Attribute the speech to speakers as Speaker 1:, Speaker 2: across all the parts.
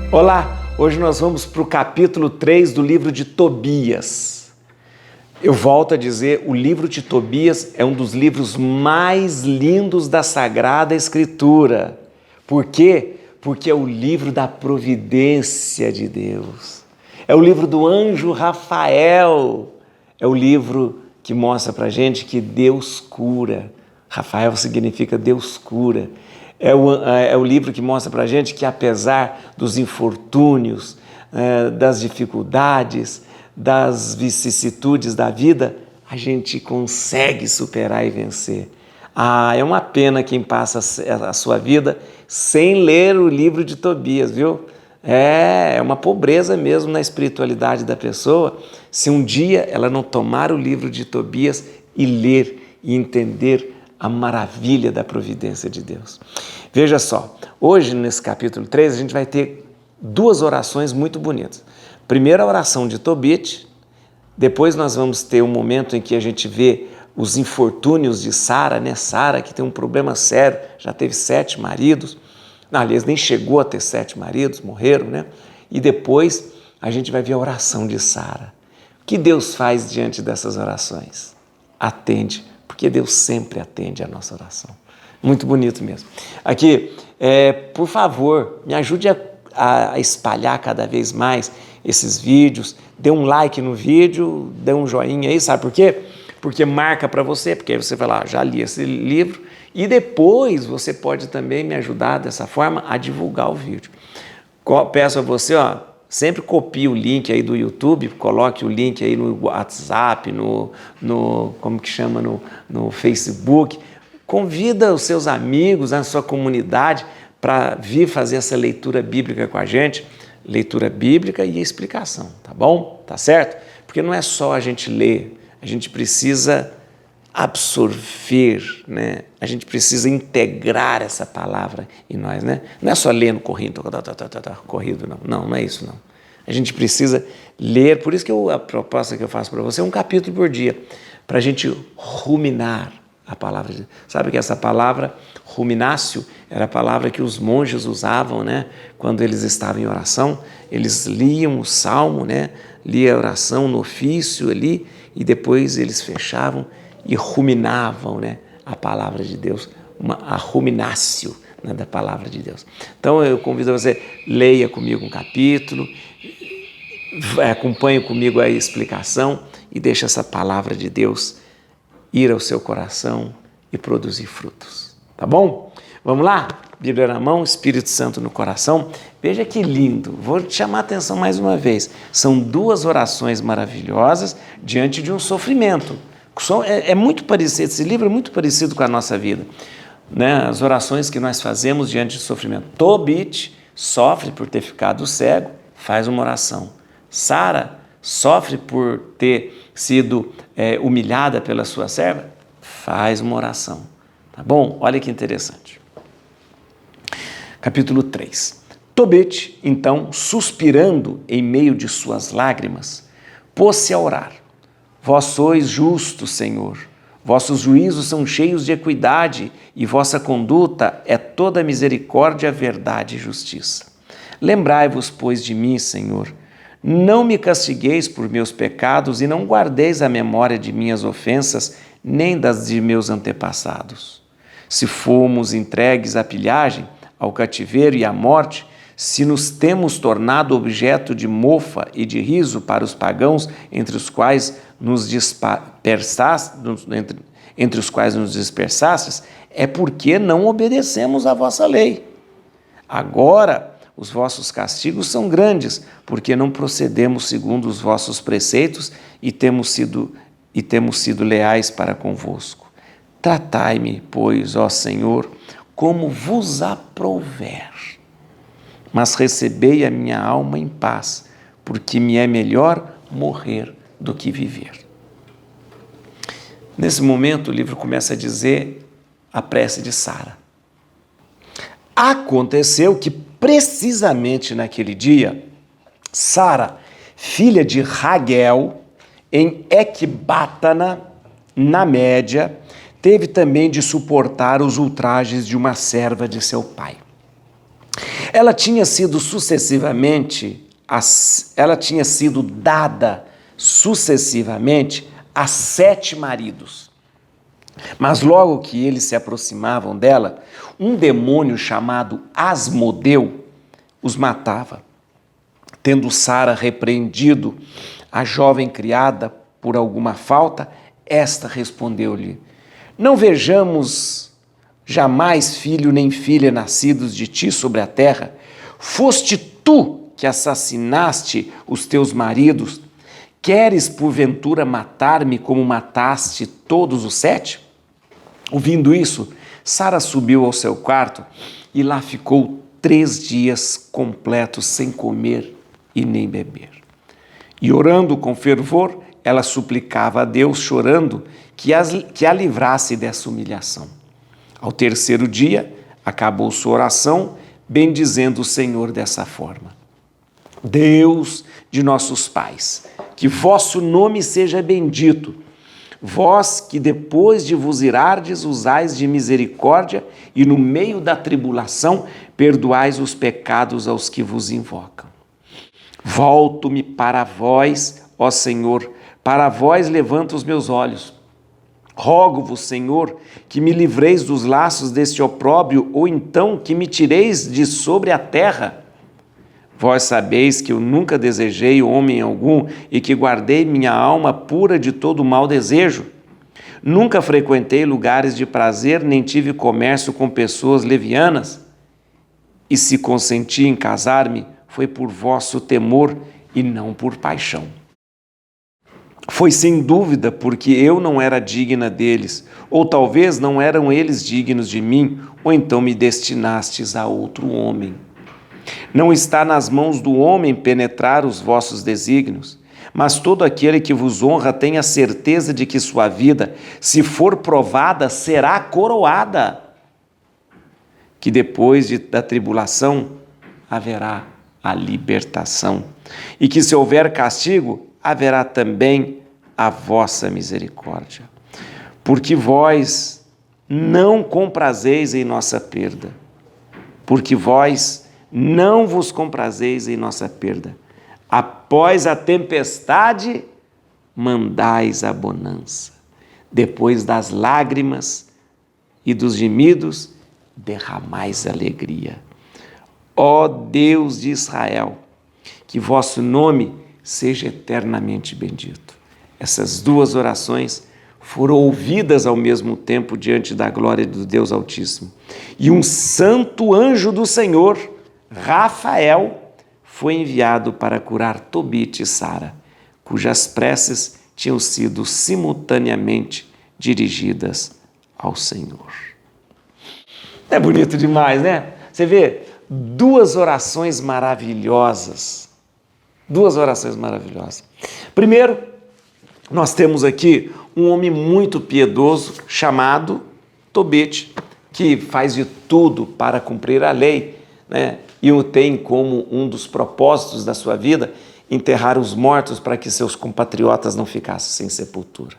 Speaker 1: Olá, hoje nós vamos para o capítulo 3 do livro de Tobias. Eu volto a dizer, o livro de Tobias é um dos livros mais lindos da Sagrada Escritura. Por quê? Porque é o livro da providência de Deus. É o livro do anjo Rafael. É o livro que mostra para a gente que Deus cura. Rafael significa Deus cura. É o livro que mostra para a gente que, apesar dos infortúnios, das dificuldades, das vicissitudes da vida, a gente consegue superar e vencer. É uma pena quem passa a sua vida sem ler o livro de Tobias, viu? É uma pobreza mesmo na espiritualidade da pessoa se um dia ela não tomar o livro de Tobias e ler e entender a maravilha da providência de Deus. Veja só, hoje nesse capítulo 3 a gente vai ter duas orações muito bonitas. Primeiro a oração de Tobit, depois nós vamos ter um momento em que a gente vê os infortúnios de Sara, né? Sara que tem um problema sério, já teve 7 maridos, aliás nem chegou a ter 7 maridos, morreram, né? E depois a gente vai ver a oração de Sara. O que Deus faz diante dessas orações? Atende, porque Deus sempre atende a nossa oração. Muito bonito mesmo. Aqui, por favor, me ajude a espalhar cada vez mais esses vídeos. Dê um like no vídeo, dê um joinha aí, sabe por quê? Porque marca para você, porque aí você vai lá, já li esse livro, e depois você pode também me ajudar dessa forma a divulgar o vídeo. Peço a você, sempre copie o link aí do YouTube, coloque o link aí no WhatsApp, como que chama, no Facebook. Convida os seus amigos, a sua comunidade, para vir fazer essa leitura bíblica com a gente. Leitura bíblica e explicação, tá bom? Tá certo? Porque não é só a gente ler, a gente precisa absorver, né? A gente precisa integrar essa palavra em nós, né? Não é só ler no corrido, não é isso não. A gente precisa ler, por isso que a proposta que eu faço para você é um capítulo por dia, para a gente ruminar a palavra de Deus. Sabe que essa palavra, ruminácio, era a palavra que os monges usavam, né? Quando eles estavam em oração, eles liam o salmo, né? Lia a oração no ofício ali, e depois eles fechavam e ruminavam, né, a palavra de Deus, a ruminácio, né, da palavra de Deus. Então eu convido você, leia comigo um capítulo, acompanhe comigo a explicação e deixe essa palavra de Deus ir ao seu coração e produzir frutos. Tá bom? Vamos lá? Bíblia na mão, Espírito Santo no coração. Veja que lindo. Vou te chamar a atenção mais uma vez. São duas orações maravilhosas diante de um sofrimento. É muito parecido, esse livro é muito parecido com a nossa vida, né? As orações que nós fazemos diante de sofrimento. Tobit sofre por ter ficado cego, faz uma oração. Sara sofre por ter sido humilhada pela sua serva, faz uma oração. Tá bom? Olha que interessante. Capítulo 3. Tobit, então, suspirando em meio de suas lágrimas, pôs-se a orar. Vós sois justos, Senhor. Vossos juízos são cheios de equidade e vossa conduta é toda misericórdia, verdade e justiça. Lembrai-vos, pois, de mim, Senhor. Não me castigueis por meus pecados e não guardeis a memória de minhas ofensas, nem das de meus antepassados. Se fomos entregues à pilhagem, ao cativeiro e à morte, se nos temos tornado objeto de mofa e de riso para os pagãos entre os quais nos dispersastes, é porque não obedecemos à vossa lei. Agora, os vossos castigos são grandes, porque não procedemos segundo os vossos preceitos e temos sido leais para convosco. Tratai-me, pois, ó Senhor, como vos aprouver. Mas recebei a minha alma em paz, porque me é melhor morrer do que viver. Nesse momento, o livro começa a dizer a prece de Sara. Aconteceu que, precisamente naquele dia, Sara, filha de Raguel, em Ecbátana, na Média, teve também de suportar os ultrajes de uma serva de seu pai. ela tinha sido dada sucessivamente a 7 maridos. Mas logo que eles se aproximavam dela, um demônio chamado Asmodeu os matava. Tendo Sara repreendido a jovem criada por alguma falta, esta respondeu-lhe: não vejamos jamais filho nem filha nascidos de ti sobre a terra. Foste tu que assassinaste os teus maridos. Queres porventura matar-me como mataste todos os 7? Ouvindo isso, Sara subiu ao seu quarto e lá ficou 3 dias completos sem comer e nem beber. E orando com fervor, ela suplicava a Deus, chorando, que a livrasse dessa humilhação. Ao 3º dia, acabou sua oração, bendizendo o Senhor dessa forma: Deus de nossos pais, que vosso nome seja bendito, vós que depois de vos irardes usais de misericórdia e no meio da tribulação perdoais os pecados aos que vos invocam. Volto-me para vós, ó Senhor, para vós levanto os meus olhos. Rogo-vos, Senhor, que me livreis dos laços deste opróbrio, ou então que me tireis de sobre a terra. Vós sabeis que eu nunca desejei homem algum e que guardei minha alma pura de todo mau desejo. Nunca frequentei lugares de prazer, nem tive comércio com pessoas levianas. E se consenti em casar-me, foi por vosso temor e não por paixão. Foi sem dúvida porque eu não era digna deles, ou talvez não eram eles dignos de mim, ou então me destinastes a outro homem. Não está nas mãos do homem penetrar os vossos desígnios, mas todo aquele que vos honra tenha certeza de que sua vida, se for provada, será coroada, que depois da tribulação haverá a libertação, e que se houver castigo, haverá também a vossa misericórdia. Porque vós não comprazeis em nossa perda, porque vós não vos comprazeis em nossa perda. Após a tempestade, mandais a bonança. Depois das lágrimas e dos gemidos, derramais alegria. Ó Deus de Israel, que vosso nome seja eternamente bendito. Essas 2 orações foram ouvidas ao mesmo tempo diante da glória do Deus Altíssimo. E um santo anjo do Senhor, Rafael, foi enviado para curar Tobit e Sara, cujas preces tinham sido simultaneamente dirigidas ao Senhor. É bonito demais, né? Você vê 2 orações maravilhosas. 2 orações maravilhosas. Primeiro, nós temos aqui um homem muito piedoso chamado Tobit, que faz de tudo para cumprir a lei, né? E o tem como um dos propósitos da sua vida enterrar os mortos para que seus compatriotas não ficassem sem sepultura.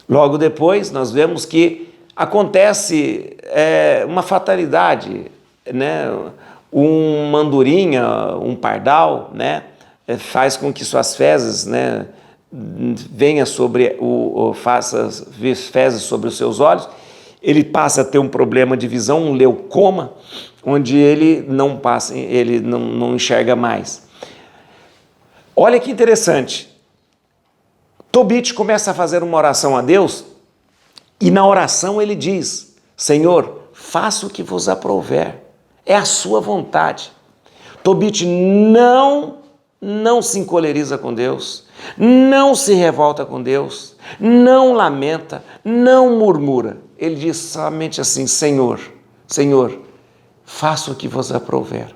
Speaker 1: Logo depois, nós vemos que acontece uma fatalidade, né? Uma andorinha, um pardal, né? Faz com que suas fezes, né, venha sobre faça fezes sobre os seus olhos. Ele passa a ter um problema de visão, um leucoma, onde ele não enxerga mais. Olha que interessante. Tobit começa a fazer uma oração a Deus e na oração ele diz: Senhor, faça o que vos aprouver, é a sua vontade. Tobit não se encoleriza com Deus, não se revolta com Deus, não lamenta, não murmura. Ele diz somente assim: Senhor, faça o que vos aprouver.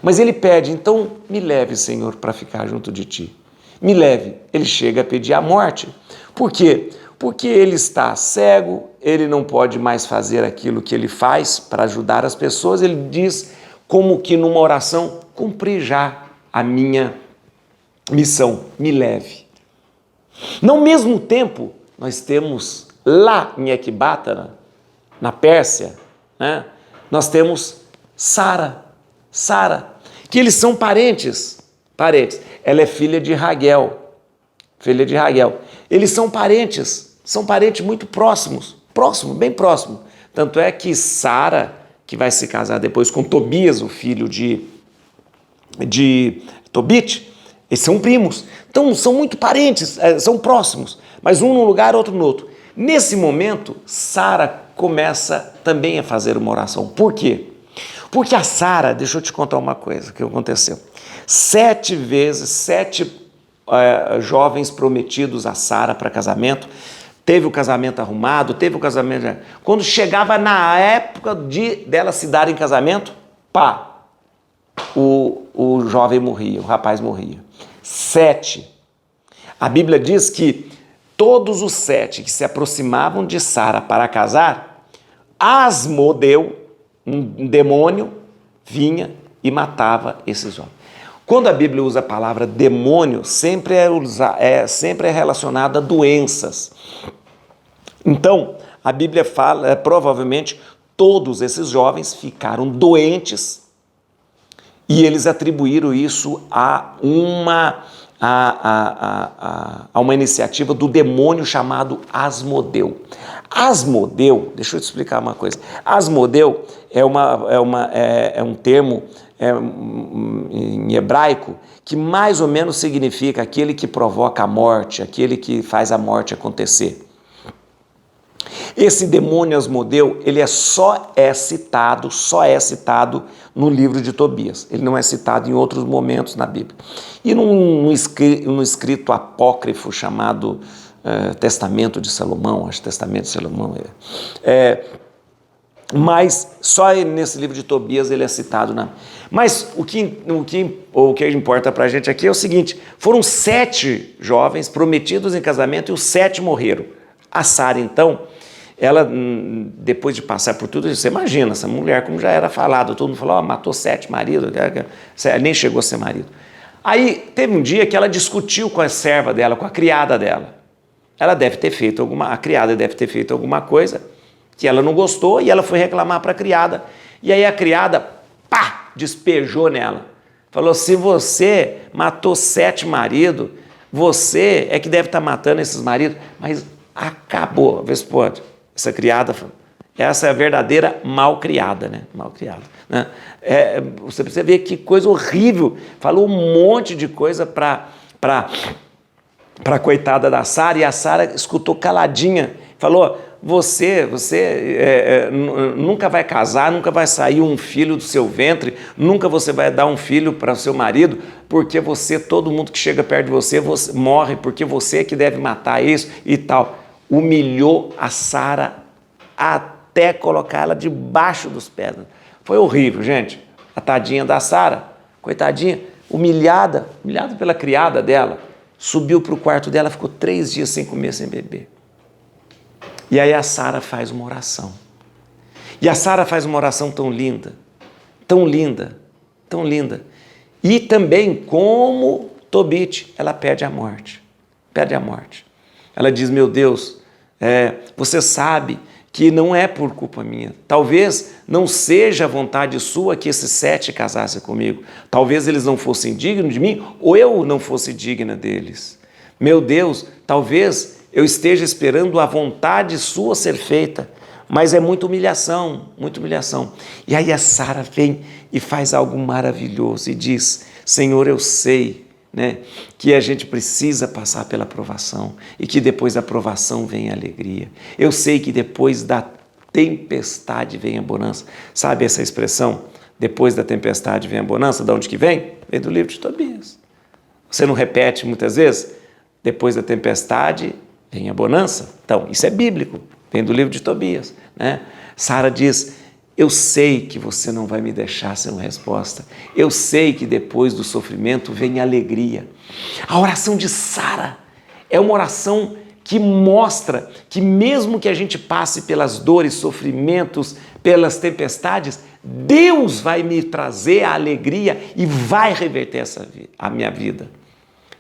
Speaker 1: Mas ele pede: então me leve, Senhor, para ficar junto de ti. Me leve. Ele chega a pedir a morte. Por quê? Porque ele está cego, ele não pode mais fazer aquilo que ele faz para ajudar as pessoas. Ele diz, como que numa oração: cumpri já a minha missão, me leve. No mesmo tempo, nós temos lá em Ecbátana, na Pérsia, né, nós temos Sara, Sara, que eles são parentes. Ela é filha de Raguel. Eles são parentes muito próximos, bem próximo. Tanto é que Sara, que vai se casar depois com Tobias, o filho de Tobit, eles são primos. Então são muito parentes, são próximos, mas um num lugar, outro no outro. Nesse momento, Sara começa também a fazer uma oração. Por quê? Porque a Sara, deixa eu te contar uma coisa que aconteceu. 7 jovens prometidos a Sara para casamento, teve o casamento arrumado, Quando chegava na época dela se dar em casamento, o jovem morria, o rapaz morria. 7. A Bíblia diz que todos os 7 que se aproximavam de Sara para casar, Asmodeu, um demônio, vinha e matava esses homens. Quando a Bíblia usa a palavra demônio, sempre é relacionada a doenças. Então, a Bíblia fala, provavelmente, todos esses jovens ficaram doentes e eles atribuíram isso a uma iniciativa do demônio chamado Asmodeu. Asmodeu, deixa eu te explicar uma coisa. Asmodeu é um termo em hebraico que mais ou menos significa aquele que provoca a morte, aquele que faz a morte acontecer. Esse demônio Asmodeu, ele só é citado no livro de Tobias. Ele não é citado em outros momentos na Bíblia. E num escrito apócrifo chamado Testamento de Salomão, mas só nesse livro de Tobias ele é citado. Mas o que importa para a gente aqui é o seguinte: foram 7 jovens prometidos em casamento e os 7 morreram. A Sara, então, ela, depois de passar por tudo isso, você imagina, essa mulher, como já era falado, todo mundo falou, matou 7 maridos, nem chegou a ser marido. Aí teve um dia que ela discutiu com a serva dela, com a criada dela. A criada deve ter feito alguma coisa que ela não gostou e ela foi reclamar para a criada. E aí a criada, despejou nela. Falou, se você matou 7 maridos, você é que deve estar matando esses maridos. Mas acabou, vê se pode. Essa criada, essa é a verdadeira malcriada, né? Né? Você precisa ver que coisa horrível. Falou um monte de coisa para a coitada da Sara, e a Sara escutou caladinha. Falou, você nunca vai casar, nunca vai sair um filho do seu ventre, nunca você vai dar um filho para o seu marido, porque todo mundo que chega perto de você morre, porque você é que deve matar isso e tal. Humilhou a Sara até colocar ela debaixo dos pés. Foi horrível, gente. A tadinha da Sara, coitadinha, humilhada pela criada dela, subiu para o quarto dela, ficou 3 dias sem comer, sem beber. E aí a Sara faz uma oração. E a Sara faz uma oração tão linda, tão linda, tão linda. E também, como Tobit, ela pede a morte. Ela diz, meu Deus, você sabe que não é por culpa minha. Talvez não seja a vontade sua que esses 7 casassem comigo. Talvez eles não fossem dignos de mim, ou eu não fosse digna deles. Meu Deus, talvez eu esteja esperando a vontade sua ser feita, mas é muita humilhação. E aí a Sara vem e faz algo maravilhoso e diz, Senhor, eu sei, né, que a gente precisa passar pela provação e que depois da provação vem a alegria. Eu sei que depois da tempestade vem a bonança. Sabe essa expressão? Depois da tempestade vem a bonança. De onde que vem? Vem do livro de Tobias. Você não repete muitas vezes? Depois da tempestade vem a bonança. Então, isso é bíblico. Vem do livro de Tobias, né? Sara diz, eu sei que você não vai me deixar sem uma resposta. Eu sei que depois do sofrimento vem a alegria. A oração de Sara é uma oração que mostra que mesmo que a gente passe pelas dores, sofrimentos, pelas tempestades, Deus vai me trazer a alegria e vai reverter a minha vida.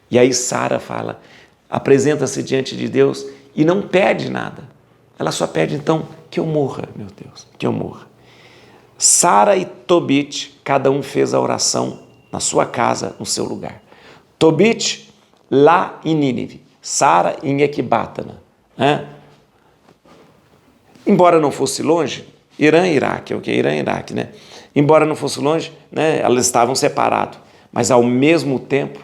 Speaker 1: E aí Sara fala, apresenta-se diante de Deus e não pede nada. Ela só pede então que eu morra, meu Deus, que eu morra. Sara e Tobit, cada um fez a oração na sua casa, no seu lugar. Tobit lá em Nínive, Sara em Ecbátana, né? Embora não fosse longe, Irã e Iraque, Irã e Iraque, né? Embora não fosse longe, né? Elas estavam separadas, mas ao mesmo tempo,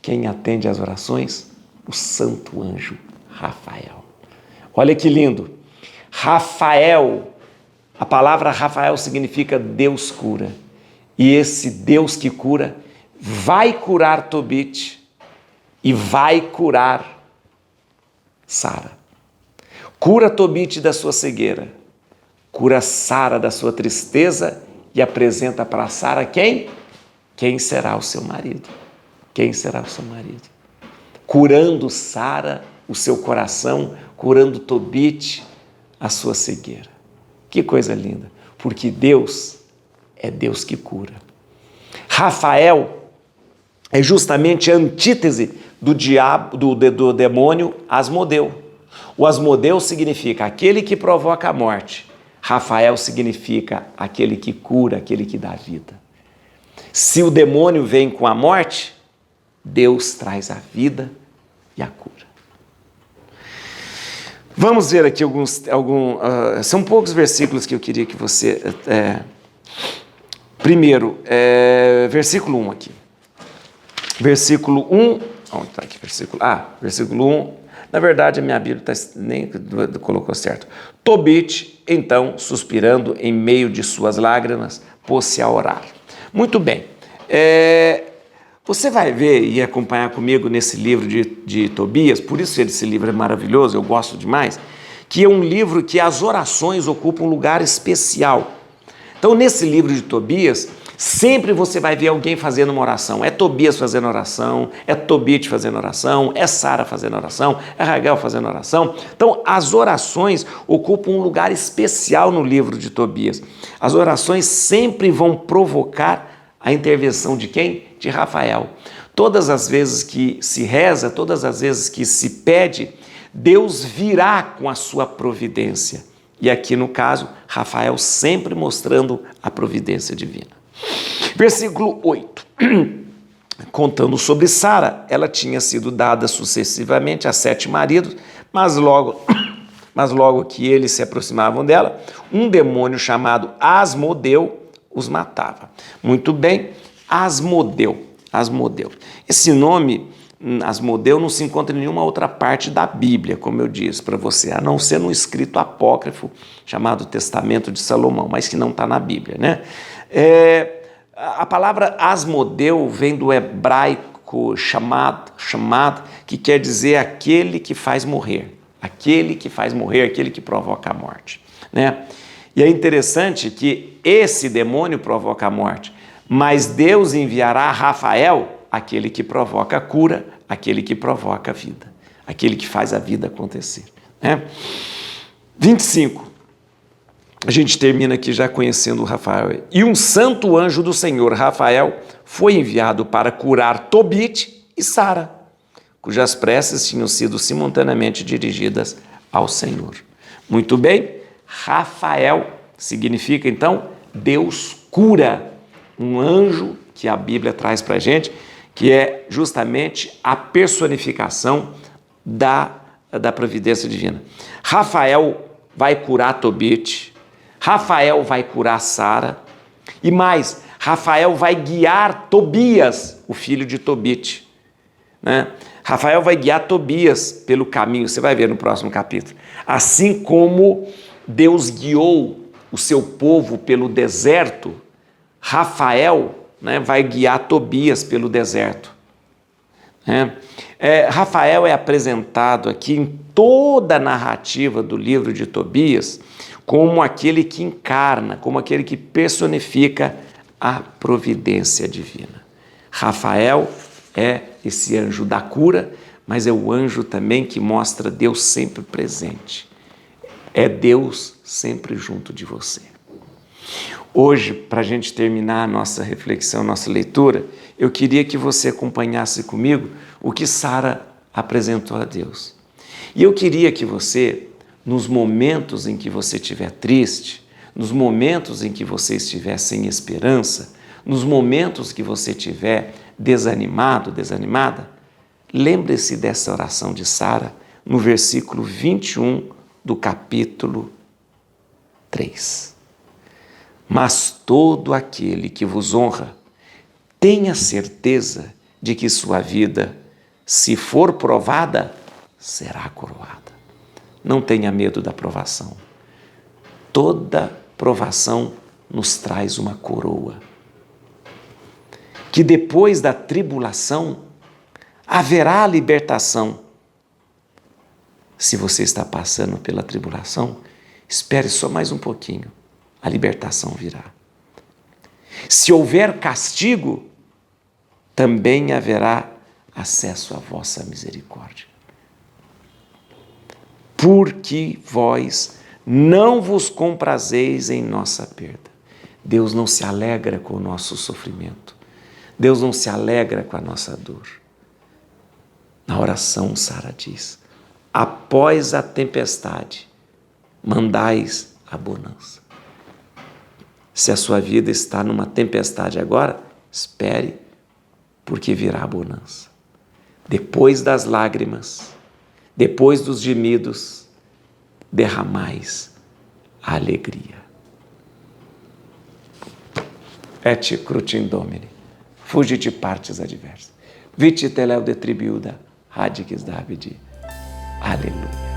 Speaker 1: quem atende às orações? O santo anjo Rafael. Olha que lindo! Rafael, a palavra Rafael significa Deus cura. E esse Deus que cura vai curar Tobit e vai curar Sara. Cura Tobit da sua cegueira, cura Sara da sua tristeza e apresenta para Sara quem? Quem será o seu marido? Quem será o seu marido? Curando Sara, o seu coração, curando Tobit, a sua cegueira. Que coisa linda, porque Deus é Deus que cura. Rafael é justamente a antítese do diabo, do demônio Asmodeu. O Asmodeu significa aquele que provoca a morte. Rafael significa aquele que cura, aquele que dá vida. Se o demônio vem com a morte, Deus traz a vida e a cura. Vamos ver aqui são poucos versículos que eu queria que você... Primeiro, versículo 1 aqui. Versículo 1... Onde está aqui? Versículo 1. Na verdade, a minha Bíblia nem colocou certo. Tobit, então, suspirando em meio de suas lágrimas, pôs-se a orar. Muito bem. Você vai ver e acompanhar comigo nesse livro de Tobias, por isso esse livro é maravilhoso, eu gosto demais, que é um livro que as orações ocupam um lugar especial. Então, nesse livro de Tobias, sempre você vai ver alguém fazendo uma oração. É Tobias fazendo oração, é Tobit fazendo oração, é Sara fazendo oração, é Raguel fazendo oração. Então, as orações ocupam um lugar especial no livro de Tobias. As orações sempre vão provocar a intervenção de quem? De Rafael. Todas as vezes que se reza, todas as vezes que se pede, Deus virá com a sua providência. E aqui no caso, Rafael sempre mostrando a providência divina. Versículo 8. Contando sobre Sara, ela tinha sido dada sucessivamente a 7 maridos, mas logo que eles se aproximavam dela, um demônio chamado Asmodeu os matava. Muito bem, Asmodeu. Esse nome, Asmodeu, não se encontra em nenhuma outra parte da Bíblia, como eu disse para você, a não ser num escrito apócrifo chamado Testamento de Salomão, mas que não está na Bíblia, né? A palavra Asmodeu vem do hebraico chamado, que quer dizer aquele que faz morrer, aquele que provoca a morte, né? E é interessante que esse demônio provoca a morte, mas Deus enviará a Rafael, aquele que provoca a cura, aquele que provoca a vida, aquele que faz a vida acontecer, né? 25. A gente termina aqui já conhecendo o Rafael. E um santo anjo do Senhor, Rafael, foi enviado para curar Tobit e Sara, cujas preces tinham sido simultaneamente dirigidas ao Senhor. Muito bem, Rafael significa, então, Deus cura. Um anjo que a Bíblia traz para a gente, que é justamente a personificação da providência divina. Rafael vai curar Tobit, Rafael vai curar Sara, e mais, Rafael vai guiar Tobias, o filho de Tobit, né? Rafael vai guiar Tobias pelo caminho, você vai ver no próximo capítulo. Assim como Deus guiou o seu povo pelo deserto, Rafael, né, vai guiar Tobias pelo deserto. Rafael é apresentado aqui em toda a narrativa do livro de Tobias como aquele que encarna, como aquele que personifica a providência divina. Rafael é esse anjo da cura, mas é o anjo também que mostra Deus sempre presente. É Deus sempre junto de você. Hoje, para a gente terminar a nossa reflexão, nossa leitura, eu queria que você acompanhasse comigo o que Sara apresentou a Deus. E eu queria que você, nos momentos em que você estiver triste, nos momentos em que você estiver sem esperança, nos momentos que você estiver desanimado, desanimada, lembre-se dessa oração de Sara no versículo 21 do capítulo 3. Mas todo aquele que vos honra, tenha certeza de que sua vida, se for provada, será coroada. Não tenha medo da provação. Toda provação nos traz uma coroa. Que depois da tribulação haverá libertação. Se você está passando pela tribulação, espere só mais um pouquinho. A libertação virá. Se houver castigo, também haverá acesso à vossa misericórdia. Porque vós não vos comprazeis em nossa perda. Deus não se alegra com o nosso sofrimento. Deus não se alegra com a nossa dor. Na oração, Sara diz: após a tempestade, mandais a bonança. Se a sua vida está numa tempestade agora, espere, porque virá a bonança. Depois das lágrimas, depois dos gemidos, derramais a alegria. Et crutim Domini, fugit partes adversas. Vite teleu detribiuda, radix Davidi. Aleluia.